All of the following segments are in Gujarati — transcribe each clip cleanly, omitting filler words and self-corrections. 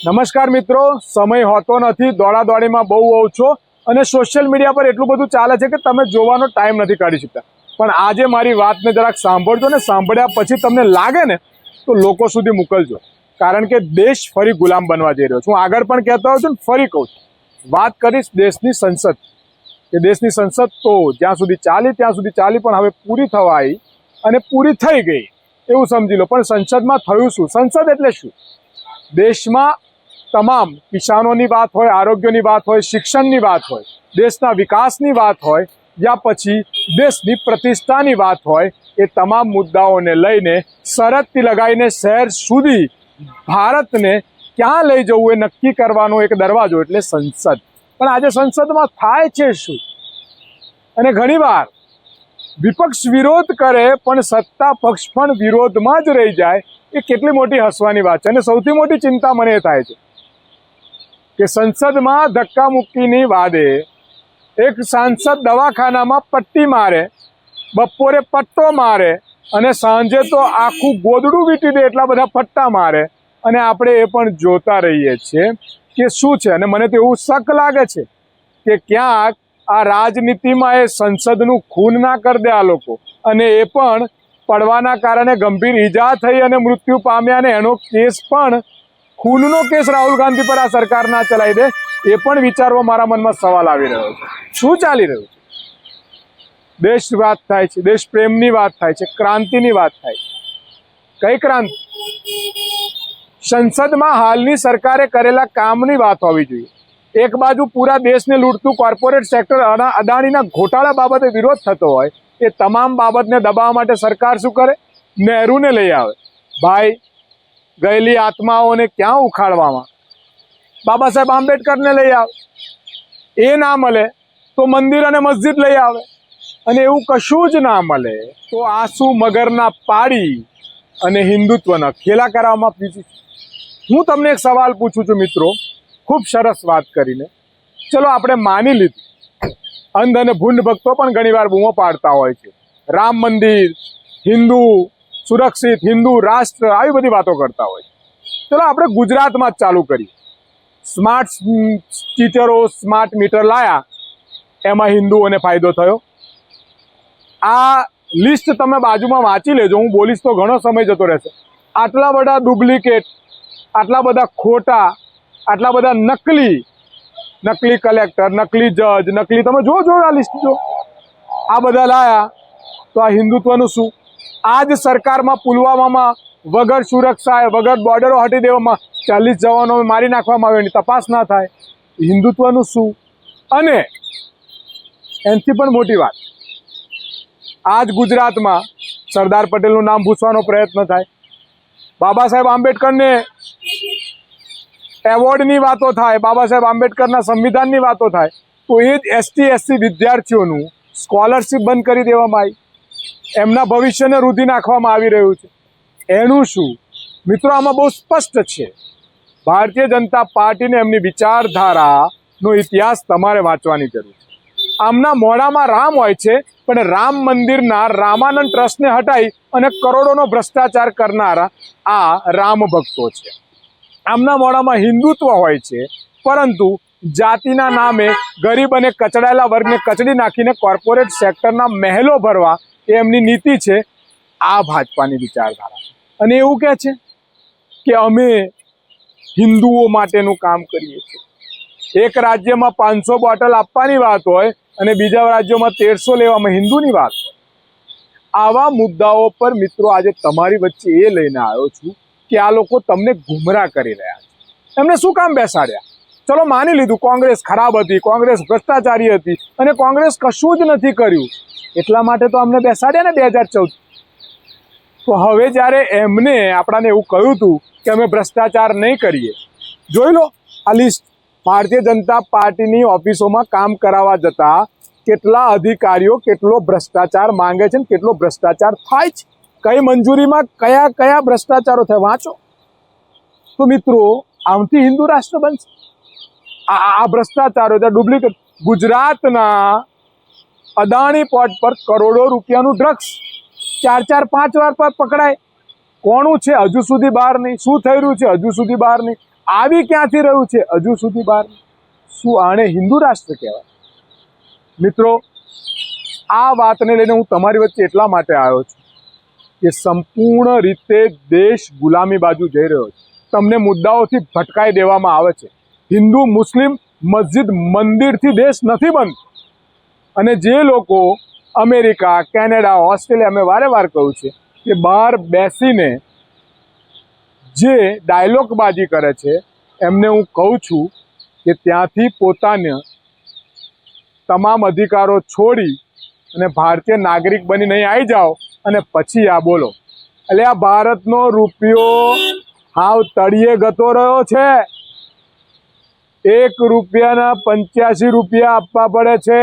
નમસ્કાર મિત્રો, સમય હોતો નથી, દોડાદોડીમાં બહુ હોઉં છો અને સોશિયલ મીડિયા પર એટલું બધું ચાલે છે કે તમે જોવાનો ટાઈમ નથી કાઢી શકતા. પણ આજે મારી વાતને જરાક સાંભળજો ને સાંભળ્યા પછી તમને લાગે ને તો લોકો સુધી મોકલજો, કારણ કે દેશ ફરી ગુલામ બનવા જઈ રહ્યો છે. હું આગળ પણ કહેતો હોઉં છું ને ફરી કહું છું, વાત કરીશ દેશની સંસદ. કે દેશની સંસદ તો જ્યાં સુધી ચાલી પણ હવે પૂરી થવા આવી અને પૂરી થઈ ગઈ એવું સમજી લો. પણ સંસદમાં થયું શું? સંસદ એટલે શું? દેશમાં તમામ કિસાનોની વાત હોય, આરોગ્યની વાત હોય, શિક્ષણની વાત હોય, દેશના વિકાસની વાત હોય, યા પછી દેશની પ્રતિષ્ઠાની વાત હોય, એ તમામ મુદ્દાઓને લઈને શરતથી લગાવીને શહેર સુધી ભારતને ક્યાં લઈ જવું એ નક્કી કરવાનો એક દરવાજો એટલે સંસદ. પણ આજે સંસદમાં થાય છે શું? અને ઘણીવાર વિપક્ષ વિરોધ કરે પણ સત્તા પક્ષ પણ વિરોધમાં જ રહી જાય, એ કેટલી મોટી હસવાની વાત છે. અને સૌથી મોટી ચિંતા મને એ થાય છે કે સંસદમાં ધક્કા મુક્કીની વાદે એક સાંસદ દવાખાનામાં પટ્ટી મારે, બપોરે પટ્ટો મારે અને સાંજે તો આખું ગોદડું વીંટી દે, એટલા બધા પટ્ટા મારે અને આપણે એ પણ જોતા રહીએ છીએ કે શું છે. અને મને તો એવું શક લાગે છે કે ક્યાંક આ રાજનીતિમાં એ સંસદનું ખૂન ના કરી દે આ લોકો, અને એ પણ પડવાના કારણે ગંભીર ઈજા થઈ અને મૃત્યુ પામ્યા, અને એનો કેસ પણ ખૂનનો કેસ રાહુલ ગાંધી પર આ સરકાર ના ચલાવી દે, એ પણ વિચારવા મારા મનમાં સવાલ આવી રહ્યો છે. શું ચાલી રહ્યું છે? દેશ વાત થાય છે, દેશ પ્રેમની વાત થાય છે, ક્રાંતિની વાત થાય છે. કઈ ક્રાંતિ? સંસદમાં હાલની સરકારે કરેલા કામની વાત હોવી જોઈએ. એક બાજુ પૂરા દેશને લૂંટતું કોર્પોરેટ સેક્ટર અદાણીના ઘોટાળા બાબતે વિરોધ થતો હોય, એ તમામ બાબતને દબાવવા માટે સરકાર શું કરે? નહેરુને લઈ આવે. ભાઈ, ગયેલી આત્માઓને ક્યાં ઉખાડવામાં? બાબા સાહેબ આંબેડકરને લઈ આવે. એ ના મળે તો મંદિર અને મસ્જિદ લઈ આવે, અને એવું કશું જ ના મળે તો આંસુ મગરના પાડી અને હિન્દુત્વના ખેલા કરવામાં પીછું. હું તમને એક સવાલ પૂછું છું મિત્રો, ખૂબ સરસ વાત કરીને. ચલો આપણે માની લીધું, અંધ અને ભૂંડ ભક્તો પણ ઘણીવાર બૂમો પાડતા હોય છે, રામ મંદિર, હિન્દુ સુરક્ષિત, હિન્દુ રાષ્ટ્ર, આવી બધી વાતો કરતા હોય. ચલો આપણે ગુજરાતમાં જ ચાલુ કરીએ. સ્માર્ટ ટીચરો સ્માર્ટ મીટર લાયા, એમાં હિન્દુઓને ફાયદો થયો? આ લિસ્ટ તમે બાજુમાં વાંચી લેજો, હું બોલીશ તો ઘણો સમય જતો રહેશે. આટલા બધા ડુપ્લિકેટ, આટલા બધા ખોટા, આટલા બધા નકલી કલેક્ટર, નકલી જજ, નકલી, તમે જો આ લિસ્ટ જો, આ બધા લાયા તો આ હિન્દુત્વનું શું? આ જ સરકારમાં પુલવામામાં વગર સુરક્ષાએ, વગર બોર્ડરો હટી દેવામાં 40 જવાનો મારી નાખવામાં આવ્યો, એની તપાસ ના થાય, હિન્દુત્વનું શું? અને એનાથી પણ મોટી વાત, આજ ગુજરાતમાં સરદાર પટેલનું નામ ભૂસવાનો પ્રયત્ન થાય, બાબા સાહેબ આંબેડકરને એવોર્ડની વાતો થાય, બાબા સાહેબ આંબેડકરના સંવિધાનની વાતો થાય, તો એ જ ST/SC વિદ્યાર્થીઓનું સ્કોલરશિપ બંધ કરી દેવામાં આવી, એમના ભવિષ્યને રૂધી નાખવામાં આવી રહ્યું છે. એનું શું? મિત્રો, આમાં બહુ સ્પષ્ટ છે. ભારતીય જનતા પાર્ટીને એમની વિચારધારાનો ઇતિહાસ તમારે વાંચવાની જરૂર છે. આમના મોઢામાં રામ હોય છે, પણ રામ મંદિરના રામાનંદ ટ્રસ્ટને હટાવી અને કરોડોનો ભ્રષ્ટાચાર કરનારા આ રામ ભક્તો છે. આમના મોઢામાં હિન્દુત્વ હોય છે, પરંતુ જાતિના નામે ગરીબ અને કચડાયેલા વર્ગને કચડી નાખીને કોર્પોરેટ સેક્ટરના મહેલો ભરવા એ એમની નીતિ છે. આ ભાજપાની વિચારધારા. અને એવું કહે છે કે અમે હિન્દુઓ માટેનું કામ કરીએ છીએ. એક રાજ્યમાં 500 બોટલ આપવાની વાત હોય અને બીજા રાજ્યોમાં 1300 લેવામાં હિન્દુની વાત હોય. આવા મુદ્દાઓ પર મિત્રો આજે તમારી વચ્ચે એ લઈને આવ્યો છું કે આ લોકો તમને ગુમરાહ કરી રહ્યા છે. એમને શું કામ બેસાડ્યા? ચલો માની લીધું કોંગ્રેસ ખરાબ હતી, કોંગ્રેસ ભ્રષ્ટાચારી હતી અને કોંગ્રેસ કશું જ નથી કર્યું, એટલા માટે તો અમને બેસાડ્યા ને 2014. તો હવે જ્યારે એમને આપણાને એવું કહ્યું હતું કે અમે ભ્રષ્ટાચાર નહીં કરીએ, જોઈ લો આ લિસ્ટ. ભારતીય જનતા પાર્ટીની ઓફિસોમાં કામ કરાવવા જતા કેટલા અધિકારીઓ કેટલો ભ્રષ્ટાચાર માંગે છે, કેટલો ભ્રષ્ટાચાર થાય છે, કઈ મંજૂરીમાં કયા ભ્રષ્ટાચારો થાય, વાંચો. તો મિત્રો, આમથી હિન્દુ રાષ્ટ્ર બનશે? આ ભ્રષ્ટાચારો, ડુપ્લિકેટ. ગુજરાતના અદાણી પોર્ટ પર કરોડો રૂપિયાનું ડ્રગ્સ 4-5 વાર પર પકડાય. કોણું છે હજુ સુધી બહાર નહીં, શું થઈ રહ્યું છે હજુ સુધી બહાર નહીં. આવી ક્યાંથી રહ્યું છે હજુ સુધી બહાર? શું આને હિન્દુ રાષ્ટ્ર કહેવાય? મિત્રો, આ વાતને લઈને હું તમારી વચ્ચે એટલા માટે આવ્યો છું કે સંપૂર્ણ રીતે દેશ ગુલામી બાજુ જઈ રહ્યો છે. તમને મુદ્દાઓથી ભટકાઈ દેવામાં આવે છે. હિન્દુ મુસ્લિમ મસ્જિદ મંદિરથી દેશ નથી બનતો. અને જે લોકો અમેરિકા, કેનેડા, ઓસ્ટ્રેલિયા, મેં વારે વાર કહ્યું છે કે બહાર બેસીને જે ડાયલોગબાજી કરે છે એમને હું કહું છું કે ત્યાંથી પોતાના તમામ અધિકારો છોડી અને ભારતીય નાગરિક બની નહીં આવી જાઓ અને પછી આ બોલો. એટલે આ ભારતનો રૂપિયો હાવ તળિયે ગતો રહ્યો છે. 1 રૂપિયાના 85 રૂપિયા આપવા પડે છે.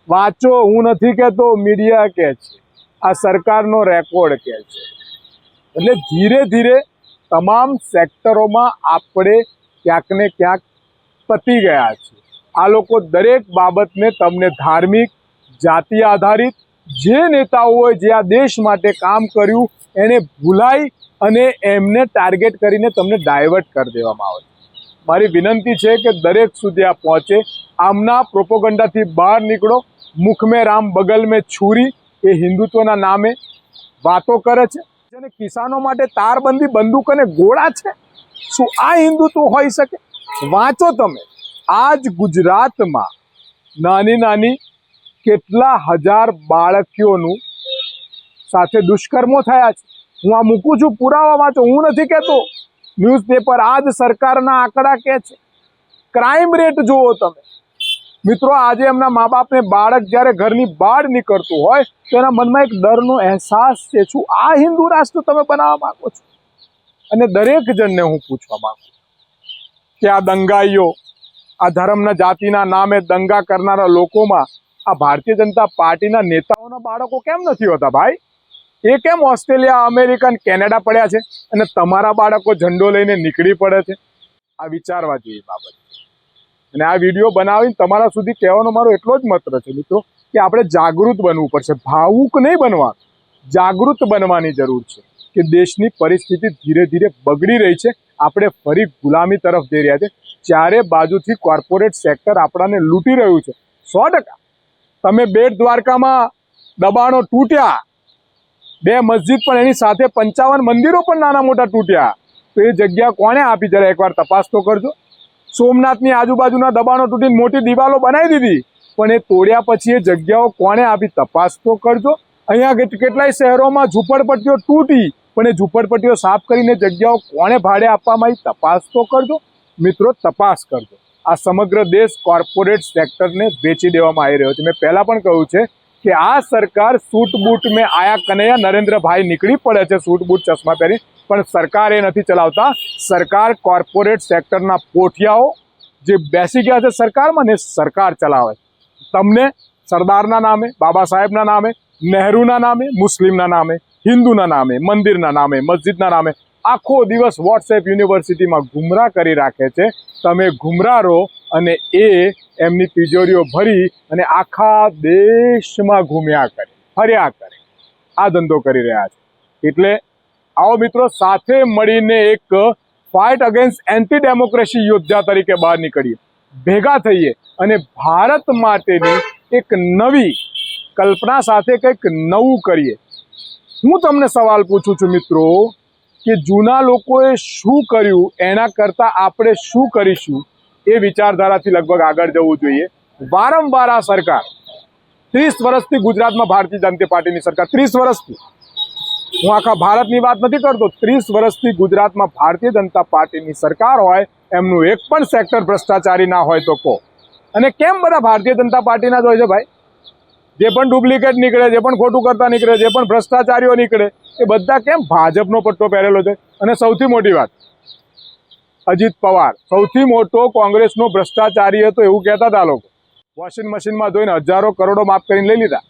વાંચો, હું નથી કહેતો, મીડિયા કહે છે, આ સરકારનો રેકોર્ડ કહે છે. એટલે ધીરે ધીરે તમામ સેક્ટરોમાં આપણે ક્યાંક ને ક્યાંક પતી ગયા છે. આ લોકો દરેક બાબતને તમને ધાર્મિક, જાતિ આધારિત, જે નેતાઓએ જે આ દેશ માટે કામ કર્યું એને ભૂલાઈ અને એમને ટાર્ગેટ કરીને તમને ડાયવર્ટ કરી દેવામાં આવે છે. મારી વિનંતી છે કે દરેક સુધી આ પહોંચે. આમના પ્રોપોગંડાથી બહાર નીકળો. મુખ મેં રામ બગલ મેં છુરી એ હિન્દુત્વના નામે વાતો કરે છે. જેને કિસાનો માટે તારબંધી, બંદૂક અને ગોળા છે. શું આ હિન્દુત્વ હોઈ શકે? વાંચો તમે. આજ ગુજરાતમાં નાની નાની કેટલા હજાર બાળકીઓનું સાથે દુષ્કર્મો થયા છે. હું આ મૂકું છું, પુરાવા વાંચો. હું નથી કહેતો, ન્યૂઝપેપર આજ સરકારના આંકડા કહે છે. ક્રાઇમ રેટ જુઓ તમે. મિત્રો, આજે એમના મા બાપને બાળક જ્યારે ઘરની બહાર નીકળતું હોય તો એના મનમાં એક ડરનો અહેસાસ છે. શું આ હિન્દુ રાષ્ટ્ર તમે બનાવવા માંગો છો? અને દરેક જણને હું પૂછવા માંગુ છું કે આ દંગાઈઓ, આ ધર્મના, જાતિના નામે દંગા કરનારા લોકોમાં આ ભારતીય જનતા પાર્ટીના નેતાઓના બાળકો કેમ નથી હોતા ભાઈ? એ કેમ ઓસ્ટ્રેલિયા, અમેરિકા, કેનેડા પડ્યા છે અને તમારા બાળકો ઝંડો લઈને નીકળી પડે છે? આ વિચારવા જેવી બાબત. અને આ વિડીયો બનાવીને તમારા સુધી કહેવાનો મારો એટલો જ મતલબ છે મિત્રો કે આપણે જાગૃત બનવું પડશે. ભાવુક નહીં બનવાનું, જાગૃત બનવાની જરૂર છે કે દેશની પરિસ્થિતિ ધીરે ધીરે બગડી રહી છે. આપણે ફરી ગુલામી તરફ જઈ રહ્યા છે. ચારે બાજુથી કોર્પોરેટ સેક્ટર આપણાને લૂંટી રહ્યું છે. 100%. તમે બેટ દ્વારકામાં દબાણો તૂટ્યા, 2 મસ્જિદ પણ એની સાથે 55 મંદિરો પણ નાના મોટા તૂટ્યા. તો એ જગ્યા કોણે આપી? જરા એકવાર તપાસ તો કરજો. સોમનાથની આજુબાજુના દબાણો તૂટીને મોટી દિવાલો બનાવી દીધી, પણ એ તોડ્યા પછી એ જગ્યાઓ કોણે આપી? તપાસ તો કરજો. અહીંયા કેટલાય શહેરોમાં ઝૂંપડપટ્ટીઓ તૂટી, પણ એ ઝૂંપડપટ્ટીઓ સાફ કરીને જગ્યાઓ કોણે ભાડે આપવામાં આવી? તપાસ તો કરજો. મિત્રો, તપાસ કરજો. આ સમગ્ર દેશ કોર્પોરેટ સેક્ટરને વેચી દેવામાં આવી રહ્યો છે. મેં પહેલાં પણ કહ્યું છે કે આ સરકાર સૂટ બૂટ મેં આયા કનૈયા નરેન્દ્રભાઈ નીકળી પડે છે સૂટ બૂટ ચશ્મા પહેરી, પણ સરકાર એ નથી ચલાવતા. સરકાર કોર્પોરેટ સેક્ટરના પોઠિયાઓ જે બેસી ગયા છે સરકારમાં ને સરકાર ચલાવે. તમને સરદારના નામે, બાબા સાહેબના નામે, નહેરુના નામે, મુસ્લિમના નામે, હિન્દુના નામે, મંદિરના નામે, મસ્જિદના નામે આખો દિવસ વોટ્સએપ યુનિવર્સિટીમાં ગુમરાહ કરી રાખે છે. તમે ગુમરાહ રહો અને એ એમની તિજોરીઓ ભરી અને આખા દેશમાં ઘૂમ્યા કરે, ફર્યા કરે. આ ધંધો કરી રહ્યા છે. એટલે આવો મિત્રો, સાથે મળીને એક ફાઇટ અગેન્સ્ટ એન્ટી ડેમોક્રેસી યોદ્ધા તરીકે બહાર નીકળીએ, ભેગા થઈએ અને ભારત માટેની એક નવી કલ્પના સાથે કંઈક નવું કરીએ. હું તમને સવાલ પૂછું છું મિત્રો કે જૂના લોકોએ શું કર્યું એના કરતાં આપણે શું કરીશું એ વિચારધારાથી લગભગ આગળ જવું જોઈએ. વારંવાર આ સરકાર 30 વર્ષથી ગુજરાતમાં ભારતીય જનતા પાર્ટીની સરકાર 30 વર્ષથી, હું આખા ભારતની વાત નથી કરતો, 30 વર્ષથી ગુજરાતમાં ભારતીય જનતા પાર્ટીની સરકાર હોય, એમનું એક પણ સેક્ટર ભ્રષ્ટાચારી ના હોય તો કહો. અને કેમ બધા ભારતીય જનતા પાર્ટીના જ હોય છે ભાઈ? જે પણ ડુપ્લિકેટ નીકળે, જે પણ ખોટું કરતા નીકળે, જે પણ ભ્રષ્ટાચારીઓ નીકળે, એ બધા કેમ ભાજપનો પટ્ટો પહેરેલો છે? અને સૌથી મોટી વાત, અજીત પવાર સૌથી મોટો કોંગ્રેસનો ભ્રષ્ટાચારી હતો એવું કહેતા હતા લોકો. વોશિંગ મશીનમાં ધોઈને હજારો કરોડો માફ કરીને લઈ લીધા.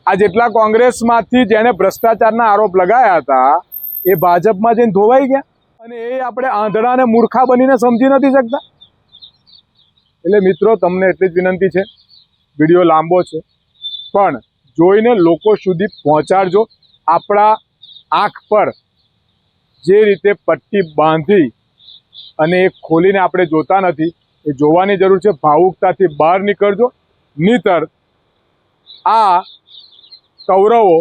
આ જેટલા કોંગ્રેસમાંથી જેને ભ્રષ્ટાચારના આરોપ લગાયા હતા એ ભાજપમાં જઈને ધોવાઈ ગયા. અને એ આપણે આંધળા અને મૂર્ખા બનીને સમજી નથી શકતા. એટલે મિત્રો, તમને એટલી જ વિનંતી છે, વિડીયો લાંબો છે પણ જોઈને લોકો સુધી પહોંચાડજો. આપણા આંખ પર જે રીતે પટ્ટી બાંધી અને એ ખોલીને આપણે જોતા નથી, એ જોવાની જરૂર છે. ભાવુકતાથી બહાર નીકળજો, નહીતર આ કૌરવો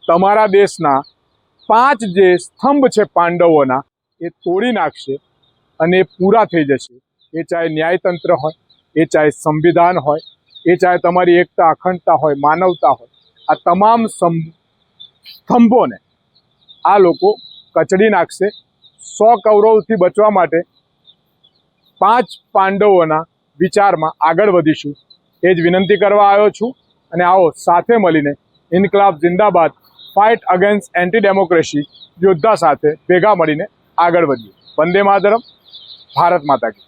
તમારા દેશના 5 જે સ્તંભ છે પાંડવોના એ તોડી નાખશે અને એ પૂરા થઈ જશે. એ ચાહે ન્યાયતંત્ર હોય, એ ચાહે સંવિધાન હોય, એ ચાહે તમારી એકતા અખંડતા હોય, માનવતા હોય, આ તમામ સ્તંભોને આ લોકો કચડી નાખશે. 100 કૌરવથી બચવા માટે 5 પાંડવોના વિચારમાં આગળ વધીશું, એ જ વિનંતી કરવા આવ્યો છું. અને આવો સાથે મળીને ઇન્કલાબ જિંદાબાદ, ફાઇટ અગેન્સ્ટ એન્ટી ડેમોક્રેસી યોદ્ધા સાથે ભેગા મળીને આગળ વધીએ. વંદે માતરમ, ભારત માતા કી.